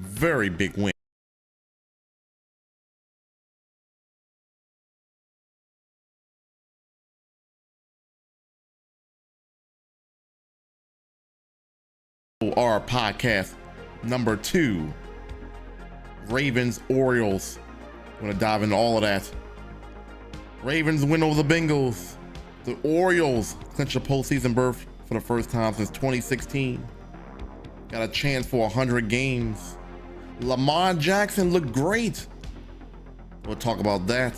very big win. Our podcast number 2, Ravens Orioles. I'm gonna dive into all of that. Ravens win over the Bengals. The Orioles clinch a postseason berth for the first time since 2016. Got a chance for 100 games. Lamar Jackson looked great. We'll talk about that.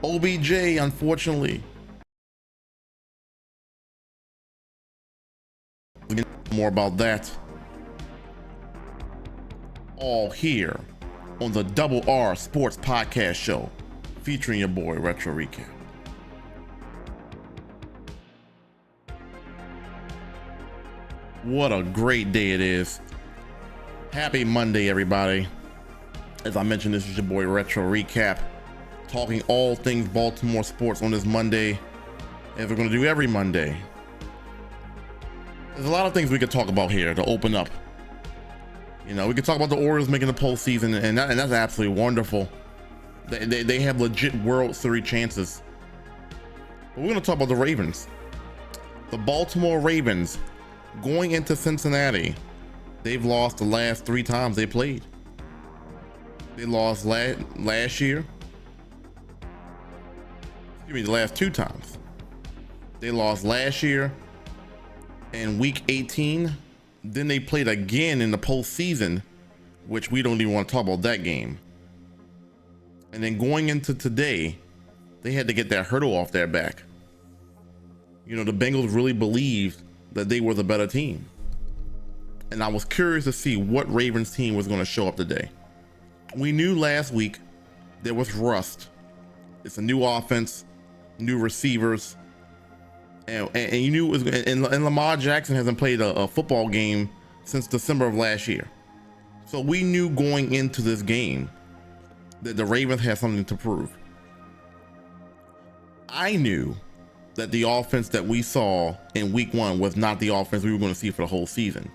OBJ, unfortunately. We'll get more about that. All here on the Double R Sports Podcast Show, featuring your boy Retro Recap. What a great day it is. Happy Monday, everybody. As I mentioned, this is your boy Retro Recap, talking all things Baltimore sports on this Monday, as we're going to do every Monday. There's a lot of things we could talk about here to open up. You know, we could talk about the Orioles making the postseason, and that's absolutely wonderful. They have legit World Series chances. But we're going to talk about the Ravens. The Baltimore Ravens going into Cincinnati. They've lost the last 3 times they played. They lost last year. Excuse me, the last 2 times. They lost last year in week 18. Then they played again in the postseason, which we don't even want to talk about that game. And then going into today, they had to get that hurdle off their back. You know, the Bengals really believed that they were the better team. And I was curious to see what Ravens team was going to show up today. We knew last week there was rust. It's a new offense, new receivers. And you knew it was, and Lamar Jackson hasn't played a football game since December of last year. So we knew going into this game that the Ravens had something to prove. I knew that the offense that we saw in week 1 was not the offense we were going to see for the whole season.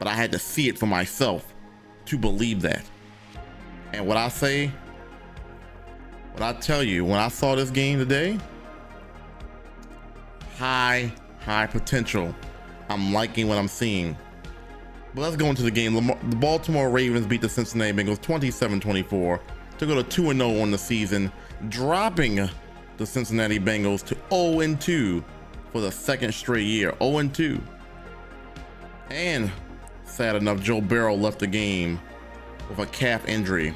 But I had to see it for myself to believe that. And what I tell you, when I saw this game today, high potential. I'm liking what I'm seeing. But let's go into the game. The Baltimore Ravens beat the Cincinnati Bengals 27-24 to go to 2-0 on the season, dropping the Cincinnati Bengals to 0-2 for the 2nd straight year. 0-2. And sad enough, Joe Burrow left the game with a calf injury.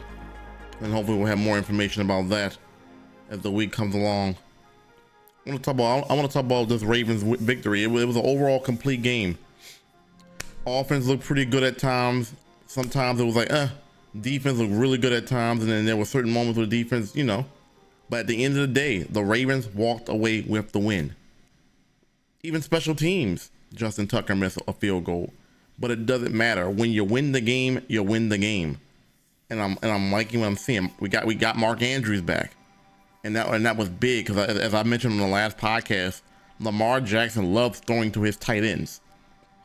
And hopefully we'll have more information about that as the week comes along. I want to talk about this Ravens victory. It was an overall complete game. Offense looked pretty good at times. Sometimes it was like, defense looked really good at times, and then there were certain moments where the defense, you know. But at the end of the day, the Ravens walked away with the win. Even special teams, Justin Tucker missed a field goal, but it doesn't matter. When you win the game, you win the game. And I'm liking what I'm seeing. We got Mark Andrews back. And that was big because, as I mentioned in the last podcast, Lamar Jackson loves throwing to his tight ends.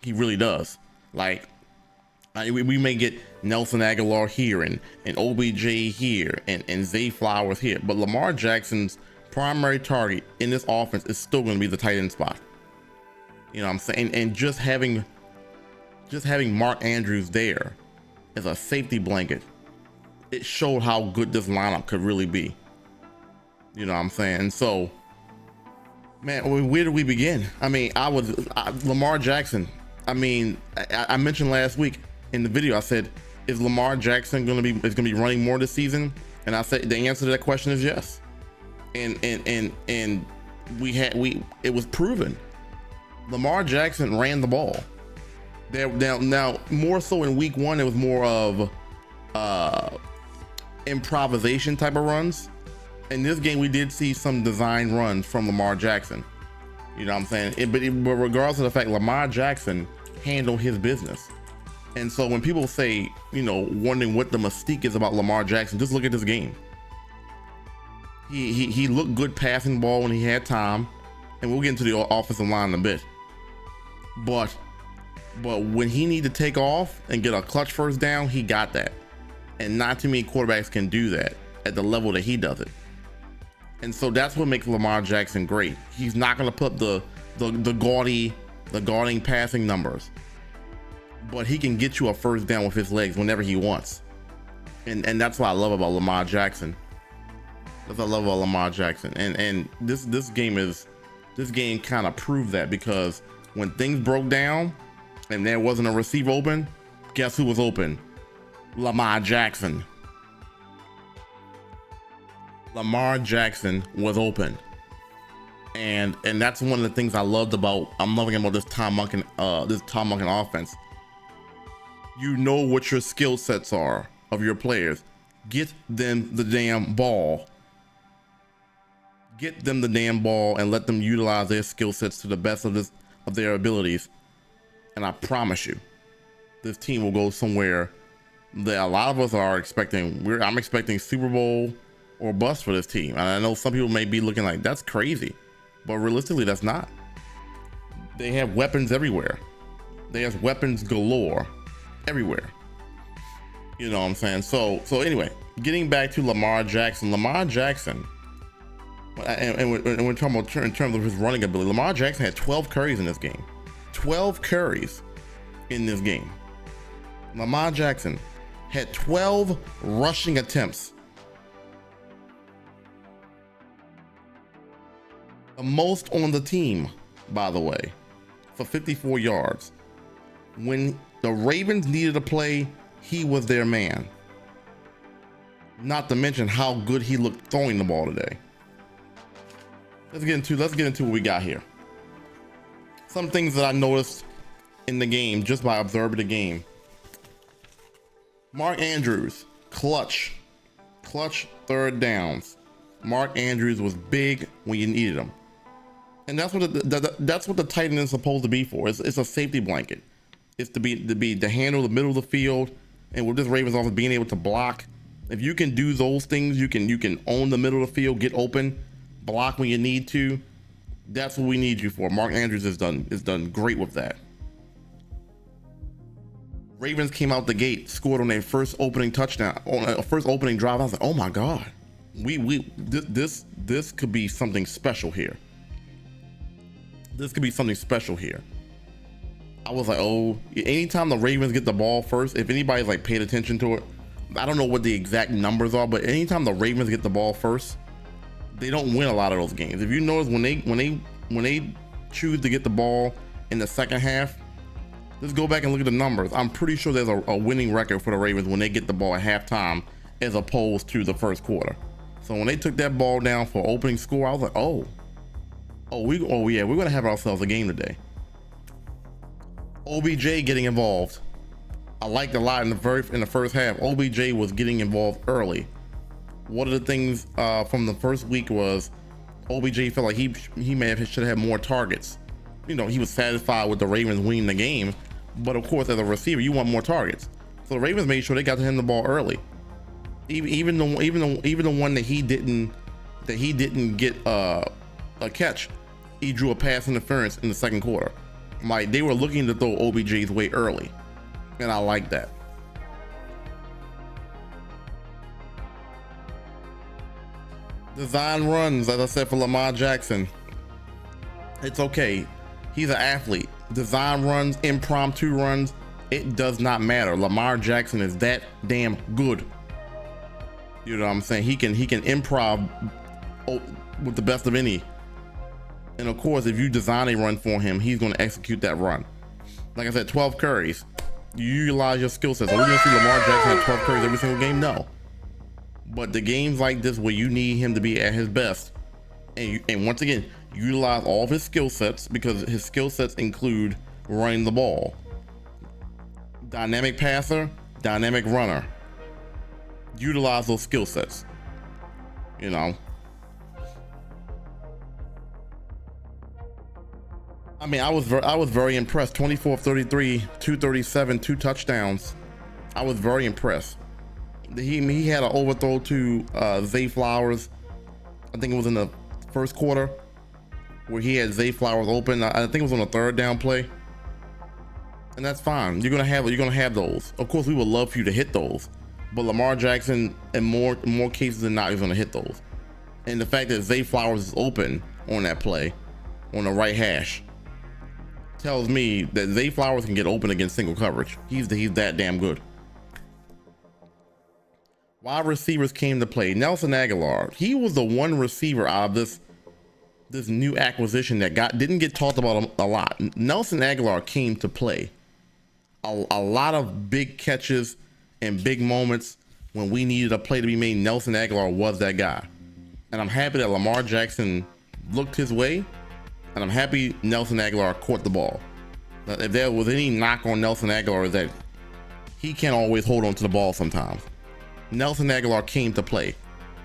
He really does. Like, we may get Nelson Aguilar here and OBJ here and Zay Flowers here, but Lamar Jackson's primary target in this offense is still going to be the tight end spot. You know what I'm saying? And just having Mark Andrews there as a safety blanket, it showed how good this lineup could really be. You know what I'm saying? So, man, where do we begin? I mean, Lamar Jackson. I mean, I mentioned last week in the video, I said, is Lamar Jackson going to be running more this season? And I said the answer to that question is yes. And it was proven. Lamar Jackson ran the ball. Now more so in week 1, it was more of improvisation type of runs. In this game, we did see some design runs from Lamar Jackson. You know what I'm saying? But regardless of the fact, Lamar Jackson handled his business. And so when people say, you know, wondering what the mystique is about Lamar Jackson, just look at this game. He looked good passing ball when he had time, and we'll get into the offensive line in a bit. But when he needed to take off and get a clutch first down, he got that. and not too many quarterbacks can do that at the level that he does it. And so that's what makes Lamar Jackson great. He's not going to put the gaudy passing numbers, but he can get you a first down with his legs whenever he wants. And that's what I love about Lamar Jackson. That's what I love about Lamar Jackson. And this game kind of proved that, because when things broke down and there wasn't a receiver open, guess who was open? Lamar Jackson. Lamar Jackson was open. And that's one of the things I'm loving about this Tom Monken offense. You know what your skill sets are of your players. Get them the damn ball. Get them the damn ball and let them utilize their skill sets to the best of their abilities. And I promise you, this team will go somewhere that a lot of us are expecting. I'm expecting Super Bowl or bust for this team. And I know some people may be looking like, that's crazy. But realistically, that's not. They have weapons everywhere. They have weapons galore everywhere. You know what I'm saying? So anyway, getting back to Lamar Jackson. Lamar Jackson, and we're talking about in terms of his running ability. Lamar Jackson had 12 carries in this game. 12 carries in this game. Lamar Jackson had 12 rushing attempts. The most on the team, by the way, for 54 yards. When the Ravens needed a play, he was their man. Not to mention how good he looked throwing the ball today. Let's get into what we got here. Some things that I noticed in the game just by observing the game. Mark Andrews, clutch third downs. Mark Andrews was big when you needed him. And that's what the tight end is supposed to be for. It's a safety blanket. It's to handle the middle of the field, and with this Ravens offense being able to block. If you can do those things, you can own the middle of the field, get open, block when you need to. That's what we need you for. Mark Andrews has done great with that. Ravens came out the gate, scored on their first opening touchdown, on a first opening drive. I was like, oh my God, this could be something special here. This could be something special here. I was like, oh, anytime the Ravens get the ball first, if anybody's like paid attention to it, I don't know what the exact numbers are, but anytime the Ravens get the ball first, they don't win a lot of those games. If you notice, when they choose to get the ball in the second half, let's go back and look at the numbers. I'm pretty sure there's a winning record for the Ravens when they get the ball at halftime as opposed to the first quarter. So when they took that ball down for opening score, I was like, oh yeah, we're gonna have ourselves a game today. OBJ getting involved. I liked a lot in the first half. OBJ was getting involved early. One of the things from the first week was OBJ felt like he should have more targets. You know, he was satisfied with the Ravens winning the game, but of course, as a receiver, you want more targets. So the Ravens made sure they got to him the ball early. Even the one that he didn't get a catch, he drew a pass interference in the second quarter. Like, they were looking to throw OBJ's way early, and I like that. Design runs, as I said, for Lamar Jackson. It's okay. He's an athlete. Design runs, impromptu runs, it does not matter. Lamar Jackson is that damn good. You know what I'm saying? He can improv with the best of any. And of course, if you design a run for him, he's going to execute that run. Like I said, 12 carries. You utilize your skill sets. Are we going to see Lamar Jackson have 12 carries every single game? No. But the games like this where you need him to be at his best, and once again, utilize all of his skill sets, because his skill sets include running the ball, dynamic passer, dynamic runner. Utilize those skill sets. You know. I mean, I was very impressed. 24-33, 237, 2 touchdowns. I was very impressed. He had an overthrow to Zay Flowers. I think it was in the first quarter where he had Zay Flowers open. I think it was on a third down play. And that's fine. You're gonna have those. Of course, we would love for you to hit those, but Lamar Jackson in more cases than not is going to hit those. And the fact that Zay Flowers is open on that play on the right hash tells me that Zay Flowers can get open against single coverage. He's that damn good. Wide receivers came to play. Nelson Aguilar, he was the one receiver out of this new acquisition that didn't get talked about a lot. Nelson Aguilar came to play. A lot of big catches and big moments when we needed a play to be made. Nelson Aguilar was that guy. And I'm happy that Lamar Jackson looked his way, and I'm happy Nelson Aguilar caught the ball. Now, if there was any knock on Nelson Aguilar, is that he can't always hold on to the ball sometimes. Nelson Aguilar came to play.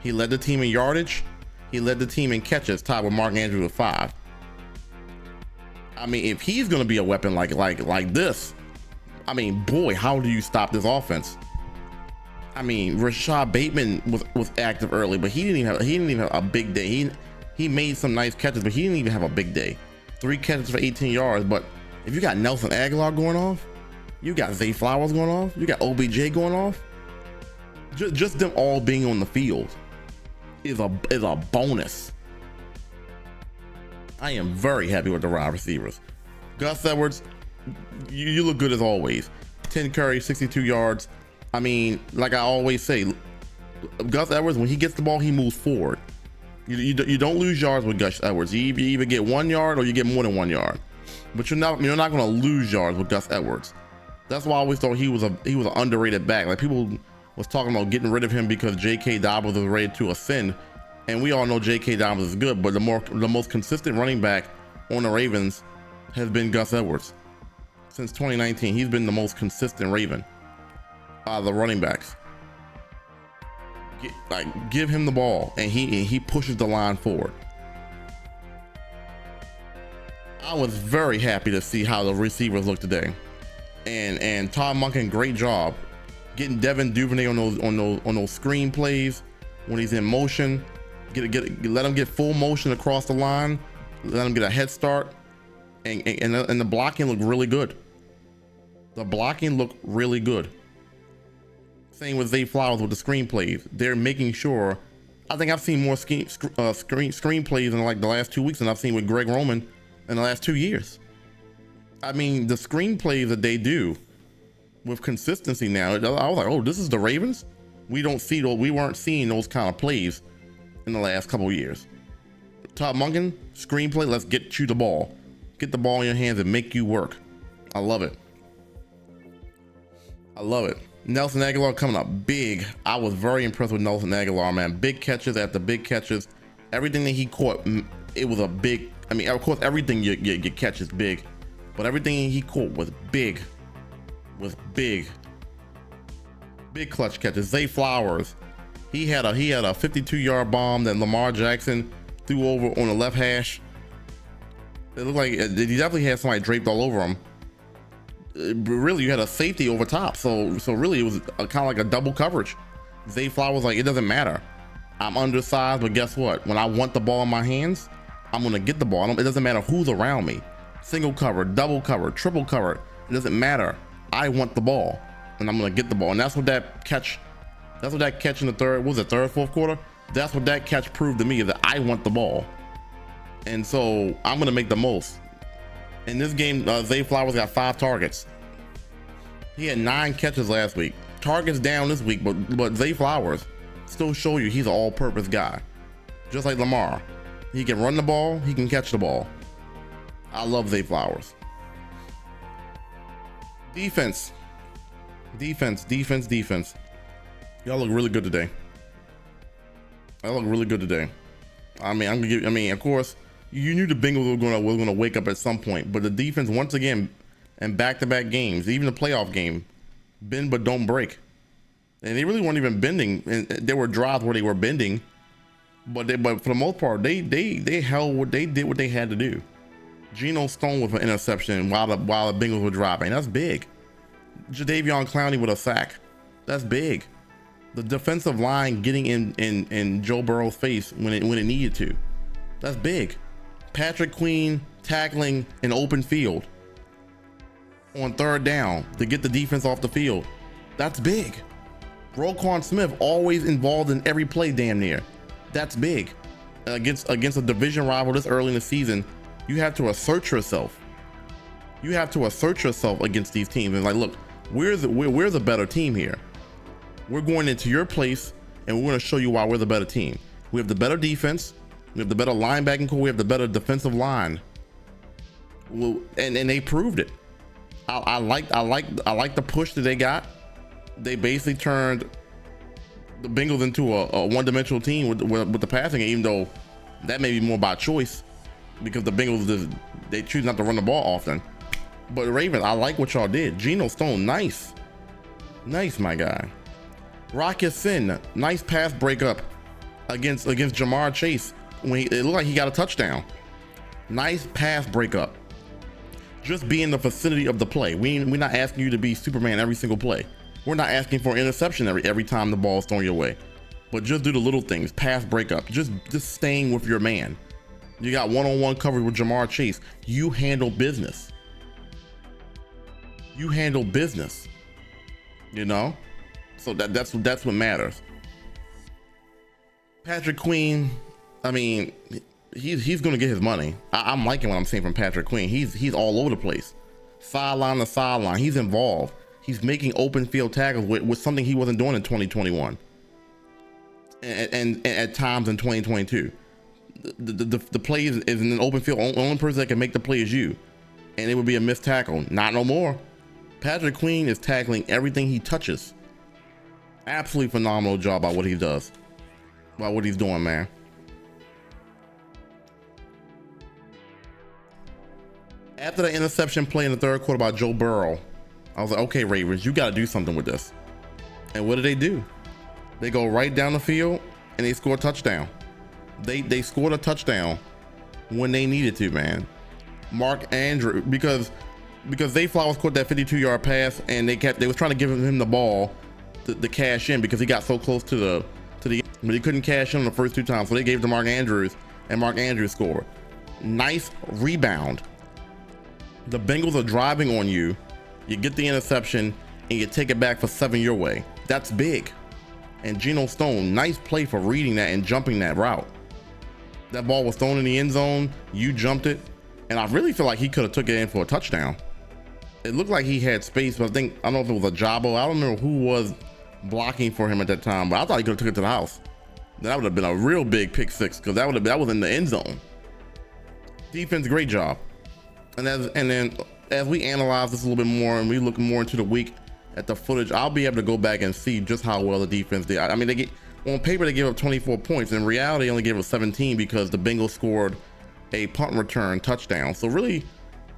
He led the team in yardage. He led the team in catches, tied with Mark Andrews with 5. I mean, if he's going to be a weapon like this, I mean, boy, how do you stop this offense? I mean, Rashad Bateman was active early, but he didn't even have a big day. He made some nice catches, but he didn't even have a big day. 3 catches for 18 yards. But if you got Nelson Aguilar going off, you got Zay Flowers going off, you got OBJ going off, just them all being on the field is a bonus. I am very happy with the wide receivers. Gus Edwards, you look good as always. 10 carries, 62 yards. I mean, like I always say, Gus Edwards, when he gets the ball, he moves forward. You don't lose yards with Gus Edwards. You either get 1 yard or you get more than 1 yard. But you're not going to lose yards with Gus Edwards. That's why I always thought he was an underrated back. Like, people was talking about getting rid of him because J.K. Dobbins was ready to ascend, and we all know J.K. Dobbins is good. But the most consistent running back on the Ravens has been Gus Edwards. Since 2019, he's been the most consistent Raven out of the running backs. Give him the ball, and he pushes the line forward. I was very happy to see how the receivers look today, and Todd Monken, great job getting Devin Duvernay on those screen plays when he's in motion. Let him get full motion across the line, let him get a head start, and the blocking looked really good. The blocking looked really good. Same with Zay Flowers with the screenplays. They're making sure. I think I've seen more screenplays in like the last 2 weeks than I've seen with Greg Roman in the last 2 years. I mean, the screenplays that they do with consistency now, I was like, oh, this is the Ravens? We weren't seeing those kind of plays in the last couple of years. Todd Monken, screenplay, let's get you the ball. Get the ball in your hands and make you work. I love it. I love it. Nelson Aguilar coming up big. I was very impressed with Nelson Aguilar, man. Big catches after big catches. Everything that he caught, it was a big. I mean, of course, everything you catch is big, but everything he caught was big. Big clutch catches. Zay Flowers, he had a 52-yard bomb that Lamar Jackson threw over on the left hash. It looked like he definitely had somebody draped all over him. Really, you had a safety over top, so really it was kind of like a double coverage. Zay Flowers like, it doesn't matter, I'm undersized, but guess what, when I want the ball in my hands, I'm gonna get the ball. It doesn't matter who's around me. Single cover, double cover, triple cover, it doesn't matter. I want the ball and I'm gonna get the ball. And that's what that catch in the fourth quarter, that's what that catch proved to me, is that I want the ball, and so I'm gonna make the most. In this game, Zay Flowers got 5 targets. He had 9 catches last week. Targets down this week, but Zay Flowers still show you he's an all-purpose guy. Just like Lamar. He can run the ball, he can catch the ball. I love Zay Flowers. Defense. Y'all look really good today. I mean, of course, you knew the Bengals were gonna wake up at some point, but the defense, once again, in back-to-back games, even the playoff game, bend but don't break. And they really weren't even bending. And there were drives where they were bending, but for the most part, they held what they did, what they had to do. Geno Stone with an interception while the Bengals were driving. That's big. Jadeveon Clowney with a sack. That's big. The defensive line getting in Joe Burrow's face when it needed to. That's big. Patrick Queen tackling an open field on 3rd down to get the defense off the field. That's big. Roquan Smith always involved in every play damn near. That's big. Against a division rival this early in the season, you have to assert yourself. You have to assert yourself against these teams and like, look, we're the better team here. We're going into your place and we're going to show you why we're the better team. We have the better defense. We have the better linebacking core. We have the better defensive line. Well, and they proved it. I like the push that they got. They basically turned the Bengals into a one-dimensional team with the passing, even though that may be more by choice because the Bengals they choose not to run the ball often. But the Ravens, I like what y'all did. Geno Stone, nice, my guy. Rock Ya-Sin, nice pass breakup against Jamar Chase when it looked like he got a touchdown. Nice pass breakup. Just be in the vicinity of the play. We're not asking you to be Superman every single play. We're not asking for interception every time the ball is thrown your way. But just do the little things. Pass breakup. Just staying with your man. You got one-on-one coverage with Jamar Chase. You handle business. You handle business. You know? So that's what matters. Patrick Queen, I mean, he's gonna get his money. I'm liking what I'm seeing from Patrick Queen. He's all over the place, sideline to sideline. He's involved. He's making open field tackles with something he wasn't doing in 2021, and at times in 2022. The play is in an open field. Only person that can make the play is you, and it would be a missed tackle. Not no more. Patrick Queen is tackling everything he touches. Absolutely phenomenal job by what he does, by what he's doing, man. After the interception play in the third quarter by Joe Burrow, I was like, okay, Ravens, you got to do something with this. And what do? They go right down the field and they score a touchdown. They scored a touchdown when they needed to, man. Mark Andrews, because Zay Flowers caught that 52-yard pass and they was trying to give him the ball to cash in because he got so close to the but he couldn't cash in on the first two times, so they gave it to Mark Andrews and Mark Andrews scored. Nice rebound. The Bengals are driving on you. You get the interception and you take it back for 7 your way. That's big. And Geno Stone, nice play for reading that and jumping that route. That ball was thrown in the end zone. You jumped it, and I really feel like he could have took it in for a touchdown. It looked like he had space, but I don't know if it was a Jabo. I don't remember who was blocking for him at that time, but I thought he could have took it to the house. That would have been a real big pick six because that was in the end zone. Defense, great job. And then as we analyze this a little bit more and we look more into the week at the footage, I'll be able to go back and see just how well the defense did. I mean, on paper they gave up 24 points. In reality, they only gave up 17 because the Bengals scored a punt return touchdown. So really,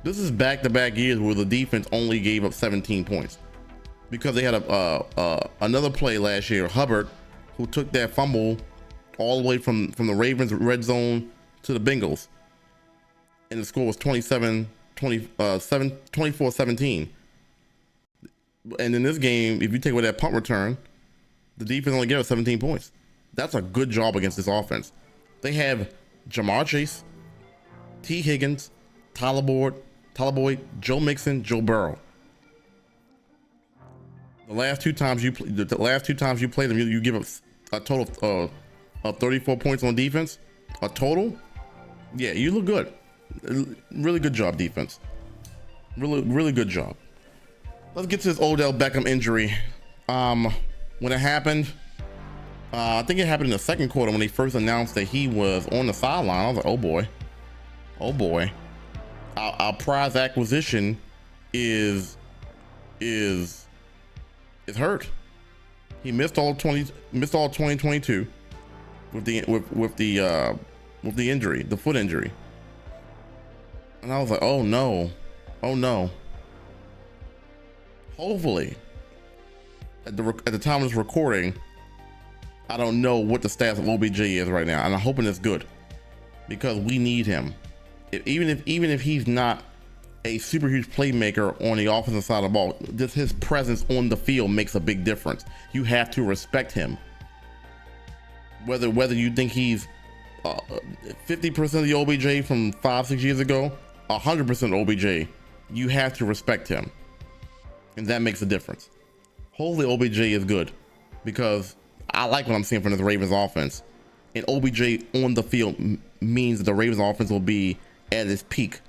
this is back-to-back years where the defense only gave up 17 points because they had another play last year, Hubbard, who took that fumble all the way from the Ravens red zone to the Bengals. And the score was 24-17. And in this game, if you take away that punt return, the defense only gave us 17 points. That's a good job against this offense. They have Jamar Chase, T. Higgins, Tyler Boyd, Joe Mixon, Joe Burrow. The last two times you play them, you give up a total of 34 points on defense. A total? Yeah, you look good. Really good job, defense. Really good job. Let's get to this Odell Beckham injury. When it happened, I think it happened in the second quarter when they first announced that he was on the sideline. I was like, oh boy. Our prize acquisition is hurt. He missed all 2022 with the injury, the foot injury. And I was like, oh no. Hopefully, at the time of this recording, I don't know what the status of OBJ is right now, and I'm hoping it's good because we need him. Even if he's not a super huge playmaker on the offensive side of the ball, just his presence on the field makes a big difference. You have to respect him. Whether you think he's 50% of the OBJ from 5-6 years ago, 100% OBJ, you have to respect him, and that makes a difference. Hopefully OBJ is good. because I like what I'm seeing from this Ravens offense. And OBJ on the field means that the Ravens offense will be at its peak.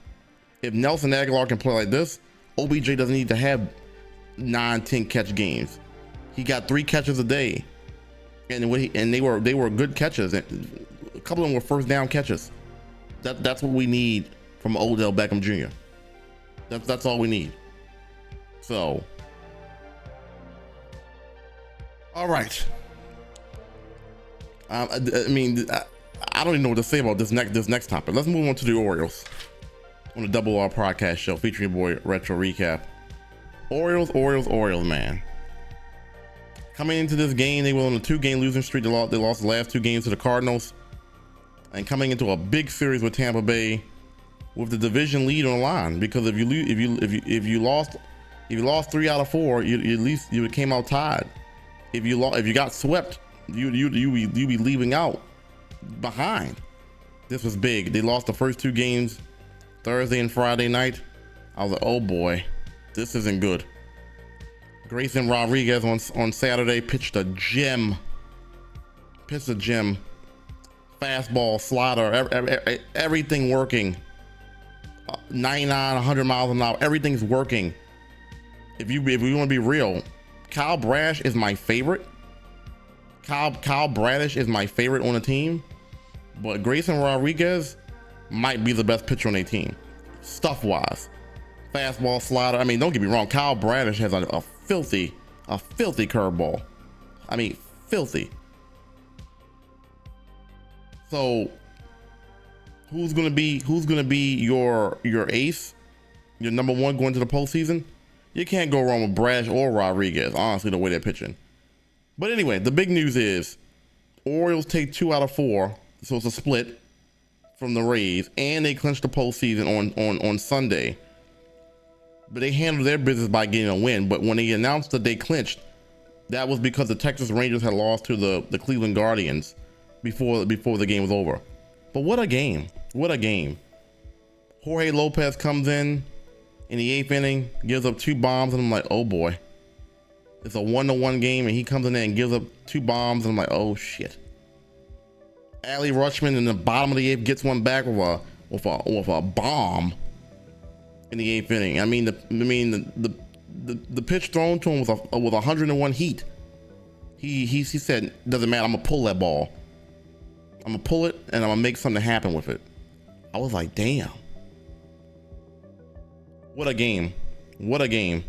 If Nelson Aguilar can play like this, OBJ doesn't need to have 9-10 catch games. He got 3 catches a day, and they were good catches. A couple of them were first down catches. That's what we need from Odell Beckham Jr. That's all we need. So, all right. I mean, I don't even know what to say about this next topic. Let's move on to the Orioles on the Double R podcast show featuring your boy Retro Recap. Orioles, man. Coming into this game, they were on a 2-game losing streak. They lost the last 2 games to the Cardinals, and coming into a big series with Tampa Bay with the division lead on the line. Because if you lost 3 out of 4, you came out tied. If you got swept, you be leaving out behind. This was big. They lost the first 2 games Thursday and Friday night. I was like, oh boy, this isn't good. Grayson Rodriguez on Saturday pitched a gem. Fastball, slider, everything working. 99, 100 miles an hour, everything's working. If we want to be real, Kyle Bradish is my favorite. Kyle Bradish is my favorite on the team, but Grayson Rodriguez might be the best pitcher on their team, stuff wise. Fastball, slider. I mean, don't get me wrong. Kyle Bradish has a filthy curveball. I mean, filthy. So, who's gonna be your ace, your number 1 going to the postseason? You can't go wrong with Bradish or Rodriguez. Honestly, the way they're pitching. But anyway, the big news is Orioles take 2 out of 4, so it's a split from the Rays, and they clinched the postseason on Sunday. But they handled their business by getting a win. But when they announced that they clinched, that was because the Texas Rangers had lost to the Cleveland Guardians before the game was over. But what a game. What a game. Jorge Lopez comes in the 8th inning, gives up 2 bombs, and I'm like, oh boy. It's a 1-1 game, and he comes in there and gives up 2 bombs, and I'm like, oh shit. Adley Rutschman in the bottom of the 8th gets one back with a bomb in the 8th inning. I mean the pitch thrown to him was 101 heat. He said, doesn't matter, I'm gonna pull that ball. I'm gonna pull it and I'm gonna make something happen with it. I was like, damn. What a game. What a game.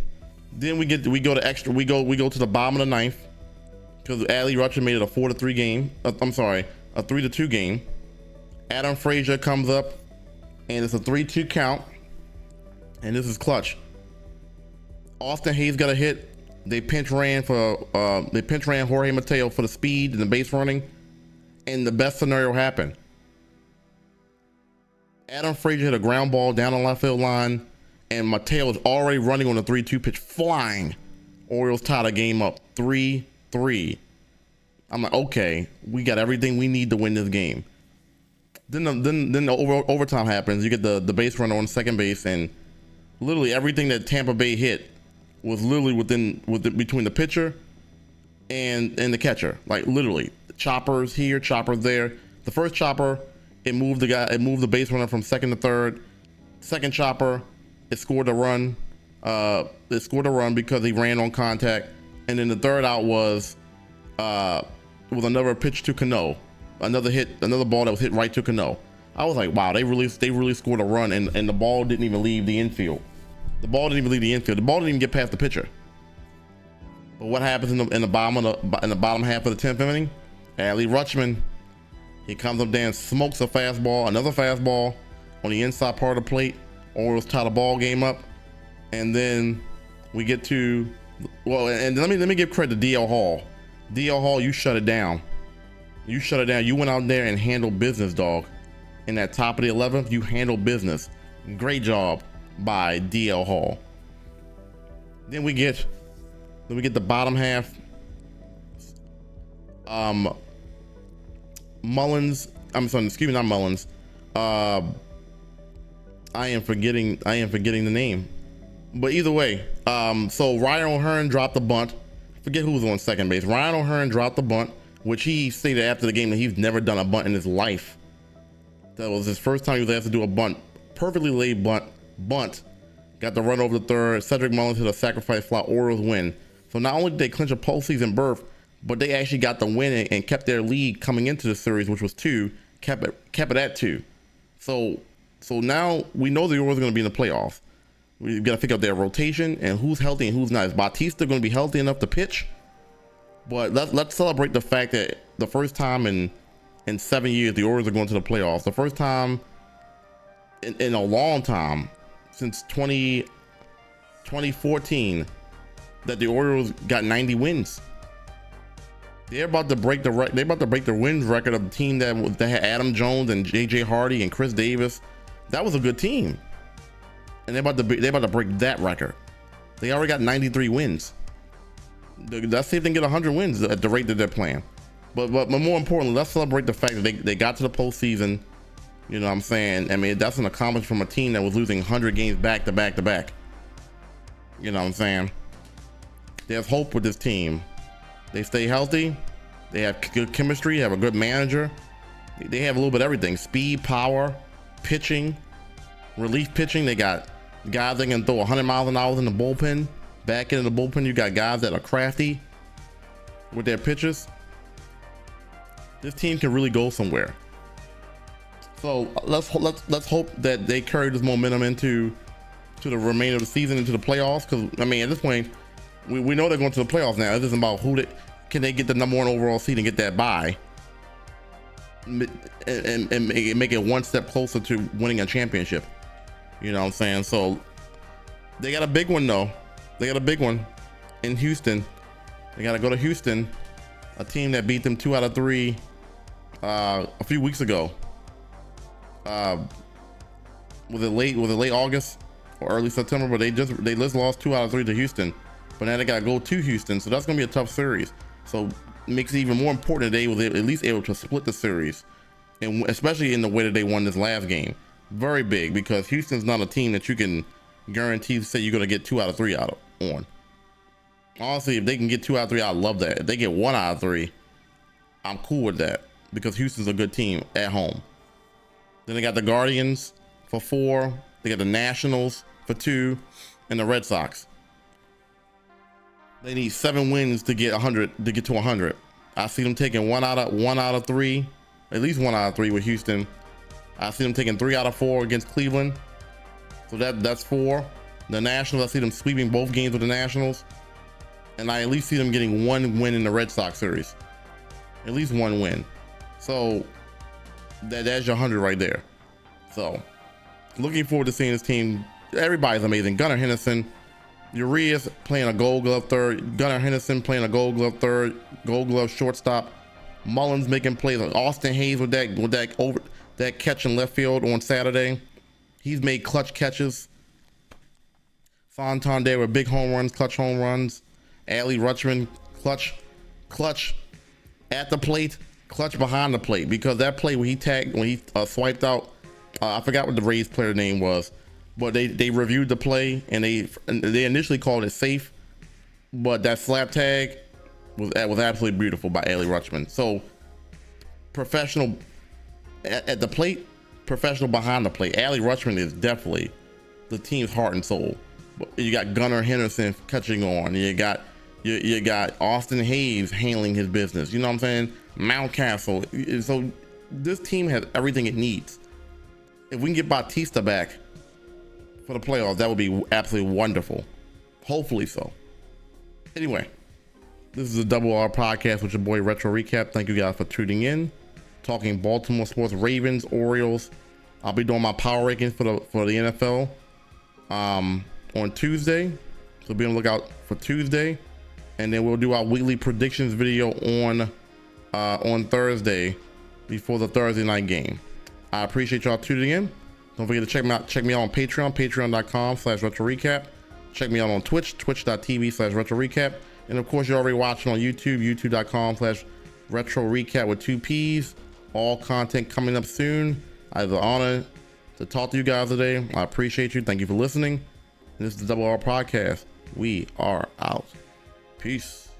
Then we go to the bottom of the 9th because Adley Rutschman made it a 4-3 game. A 3-2 game. Adam Frazier comes up and it's a 3-2 count. And this is clutch. Austin Hayes got a hit. They pinch ran Jorge Mateo for the speed and the base running. And the best scenario happened. Adam Frazier hit a ground ball down the left field line, and Mateo is already running on the 3-2 pitch, flying. Orioles tied the game up 3-3. I'm like, okay, we got everything we need to win this game. Then the overtime happens. You get the base runner on second base, and literally everything that Tampa Bay hit was literally between the pitcher and the catcher. Like literally, choppers here, choppers there. The first chopper, it moved the base runner from second to third. Second chopper, it scored a run. It scored a run because he ran on contact. And then the third out was another pitch to Cano, another ball that was hit right to Cano. I was like, wow, they really scored a run, and the ball didn't even leave the infield. The ball didn't even get past the pitcher. But what happens in the bottom half of the 10th inning? Adley Rutschman, he comes up there and smokes a fastball, another fastball on the inside part of the plate. Orioles tie the ball game up, and then we get to and let me give credit to DL Hall. DL Hall, you shut it down. You went out there and handled business, dog. In that top of the 11th, you handled business. Great job by DL Hall. Then we get the bottom half. Mullins. I'm sorry, excuse me, not Mullins. I am forgetting the name. But either way, so Ryan O'Hearn dropped the bunt. forget who was on second base. Ryan O'Hearn dropped the bunt, which he stated after the game that he's never done a bunt in his life. That was his first time he was asked to do a bunt. Perfectly laid bunt. Got the run over the third. Cedric Mullins hit a sacrifice fly. Orioles win. So not only did they clinch a postseason berth, but they actually got the win and kept their lead coming into the series, which was 2. Kept it at 2. So now we know the Orioles are going to be in the playoffs. We've got to figure out their rotation and who's healthy and who's not. Is Bautista going to be healthy enough to pitch? But let's celebrate the fact that the first time in 7 years the Orioles are going to the playoffs. The first time in a long time, since 2014, that the Orioles got 90 wins. They're about to break the wins record of the team that had Adam Jones and JJ Hardy and Chris Davis. That was a good team, and they're about to break that record. They already got 93 wins. Let's see if they can get 100 wins at the rate that they're playing. But more importantly, let's celebrate the fact that they got to the postseason. You know what I'm saying? I mean, that's an accomplishment from a team that was losing 100 games back to back to back. You know what I'm saying? There's hope with this team. They stay healthy. They have good chemistry. They have a good manager. They have a little bit of everything: speed, power, pitching, relief pitching. They got guys that can throw 100 miles an hour in the bullpen. Back into the bullpen, you got guys that are crafty with their pitches. This team can really go somewhere. So let's hope that they carry this momentum into the remainder of the season, into the playoffs. Because I mean, at this point, we know they're going to the playoffs now. This is about can they get the #1 overall seed and get that bye, and make it one step closer to winning a championship. You know what I'm saying? So they got a big one though. They got a big one in Houston. They got to go to Houston, a team that beat them 2 out of 3 a few weeks ago. Was it late August or early September? But they just lost 2 out of 3 to Houston. But now they got to go to Houston, so that's going to be a tough series. So it makes it even more important that they were at least able to split the series, and especially in the way that they won this last game. Very big, because Houston's not a team that you can guarantee to say you're going to get 2 out of 3 on. Honestly, if they can get 2 out of 3, I love that. If they get 1 out of 3, I'm cool with that, because Houston's a good team at home. Then they got the Guardians for 4. They got the Nationals for 2, and the Red Sox. They need 7 wins to get 100 to get to 100. I see them taking 1 out of 3, at least 1 out of 3 with Houston. I see them taking 3 out of 4 against Cleveland. So that's 4. The Nationals, I see them sweeping both games with the Nationals, and I at least see them getting 1 win in the Red Sox series. At least 1 win. So that's your 100 right there. So looking forward to seeing this team. Everybody's amazing. Gunnar Henderson, Urias playing a Gold Glove third. Gunnar Henderson playing a Gold Glove third. Gold Glove shortstop. Mullins making plays. Austin Hayes with that catch in left field on Saturday. He's made clutch catches. Fontaine there with big home runs, clutch home runs. Adley Rutschman, clutch at the plate, clutch behind the plate, because that play when he swiped out, I forgot what the Rays player name was, but they reviewed the play and they initially called it safe, but that slap tag was absolutely beautiful by Adley Rutschman. So professional at the plate, professional behind the plate. Adley Rutschman is definitely the team's heart and soul. You got Gunnar Henderson catching on. You got Austin Hayes handling his business. You know what I'm saying? Mountcastle. So this team has everything it needs. If we can get Bautista back for the playoffs, that would be absolutely wonderful. Hopefully so. Anyway, this is a Double R podcast with your boy Retro Recap. Thank you guys for tuning in. Talking Baltimore sports, Ravens, Orioles. I'll be doing my power rankings for the NFL on Tuesday, so be on the lookout for Tuesday, and then we'll do our weekly predictions video on Thursday before the Thursday night game. I appreciate y'all tuning in. Don't forget to check me out on Patreon, patreon.com/retrorecap. Check me out on Twitch, twitch.tv/retrorecap, and of course you're already watching on YouTube, youtube.com/retrorecap with 2 P's. All content coming up soon. I have the honor to talk to you guys today. I appreciate you. Thank you for listening. This is the Double R podcast. We are out. Peace.